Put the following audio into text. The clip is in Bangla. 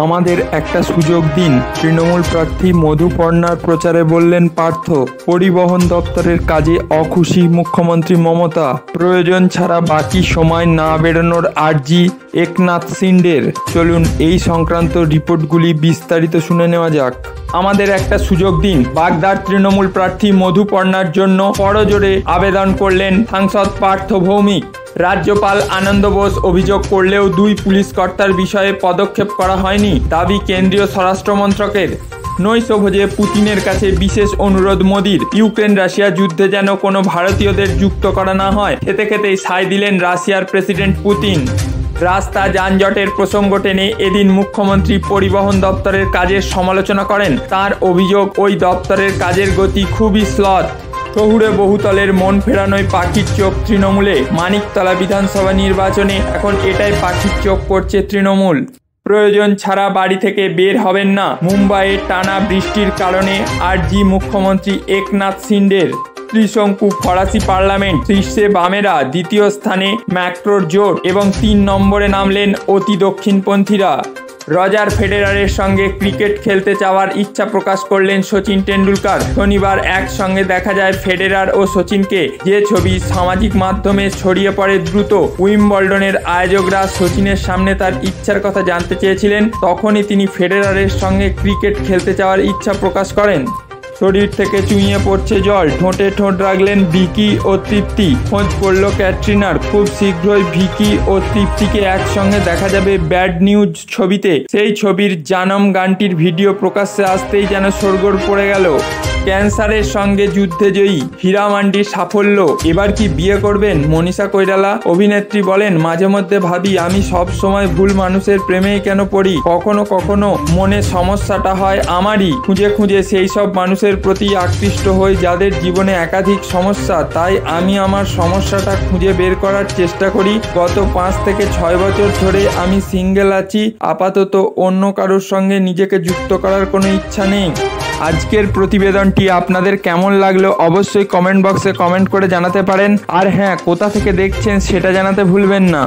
আমাদের একটা সুযোগ দিন, তৃণমূল প্রার্থী মধুপর্ণার প্রচারে বললেন পার্থ। পরিবহন দপ্তরের কাজে অখুশি মুখ্যমন্ত্রী মমতা। প্রয়োজন ছাড়া বাকি সময় না বেরোনোর আর্জি একনাথ শিন্ডের। চলুন এই সংক্রান্ত রিপোর্টগুলি বিস্তারিত শুনে নেওয়া যাক। আমাদের একটা সুযোগ দিন, বাগদার তৃণমূল প্রার্থী মধুপর্ণার জন্য করজোড়ে আবেদন করলেন সাংসদ পার্থ ভৌমিক। রাজ্যপাল আনন্দ বোস অভিযোগ করলেও দুই পুলিশ কর্তার বিষয়ে পদক্ষেপ করা হয়নি, দাবি কেন্দ্রীয় স্বরাষ্ট্রমন্ত্রকের। নৈশভোজে পুতিনের কাছে বিশেষ অনুরোধ মোদির। ইউক্রেন রাশিয়া যুদ্ধে যেন কোনো ভারতীয়দের যুক্ত করা না হয়, খেতে খেতেই সায় দিলেন রাশিয়ার প্রেসিডেন্ট পুতিন। রাস্তা যানজটের প্রসঙ্গ টেনে এদিন মুখ্যমন্ত্রী পরিবহন দপ্তরের কাজের সমালোচনা করেন। তার অভিযোগ, ওই দপ্তরের কাজের গতি খুবই স্লথ। শহুরে বহুতলের মন ফেরানোই পাখির চোখ তৃণমূলে। মানিকতলা বিধানসভা নির্বাচনে এখন এটাই পাখির চোখ করছে তৃণমূল। প্রয়োজন ছাড়া বাড়ি থেকে বের হবেন না। মুম্বাইয়ে টানা বৃষ্টির কারণে আর্জি মুখ্যমন্ত্রী একনাথ শিন্ডের। ত্রিশঙ্কু ফরাসি পার্লামেন্ট, শীর্ষে বামেরা, দ্বিতীয় স্থানে ম্যাক্রোর জোট এবং 3 নম্বরে নামলেন অতি দক্ষিণপন্থীরা। রজার ফেডেরারের সঙ্গে ক্রিকেট খেলতে চাওয়ার ইচ্ছা প্রকাশ করলেন সচিন টেন্ডুলকার। শনিবার একসঙ্গে দেখা যায় ফেডেরার ও সচিনকে। যে ছবি সামাজিক মাধ্যমে ছড়িয়ে পড়ে দ্রুত। উইম্বলডনের আয়োজকরা সচিনের সামনে তার ইচ্ছার কথা জানতে চেয়েছিলেন, তখনই তিনি ফেডেরারের সঙ্গে ক্রিকেট খেলতে চাওয়ার ইচ্ছা প্রকাশ করেন। শরীর থেকে চুইয়ে পড়ছে জল, ঠোঁটে ঠোঁট রাখলেন ভিকি ও তৃপ্তি। খোঁজ পড়ল ক্যাটরিনার। খুব শীঘ্রই ভিকি ও তৃপ্তিকে একসঙ্গে দেখা যাবে ব্যাড নিউজ ছবিতে। সেই ছবির জানম গানটির ভিডিও প্রকাশ্যে আসতেই যেন শোরগোল পড়ে গেল। ক্যান্সারের সঙ্গে যুদ্ধে জয়ী হীরা মান্ডির সাফল্য। এবার কি বিয়ে করবেন মনীষা কৈরালা? অভিনেত্রী বলেন, মাঝে মধ্যে ভাবি আমি সব সময় ভুল মানুষের প্রেমেই কেন পড়ি। কখনো কখনো মনে সমস্যাটা হয় আমারই। খুঁজে খুঁজে সেই সব মানুষের প্রতি আকৃষ্ট হই যাদের জীবনে একাধিক সমস্যা। তাই আমি আমার সমস্যাটা খুঁজে বের করার চেষ্টা করি। গত 5 থেকে 6 বছর ধরে আমি সিঙ্গেল আছি। আপাতত অন্য কারোর সঙ্গে নিজেকে যুক্ত করার কোনো ইচ্ছা নেই। আজকের প্রতিবেদনটি আপনাদের কেমন লাগলো অবশ্যই কমেন্ট বক্সে কমেন্ট করে জানাতে পারেন। আর হ্যাঁ, কোথা থেকে দেখছেন সেটা জানাতে ভুলবেন না।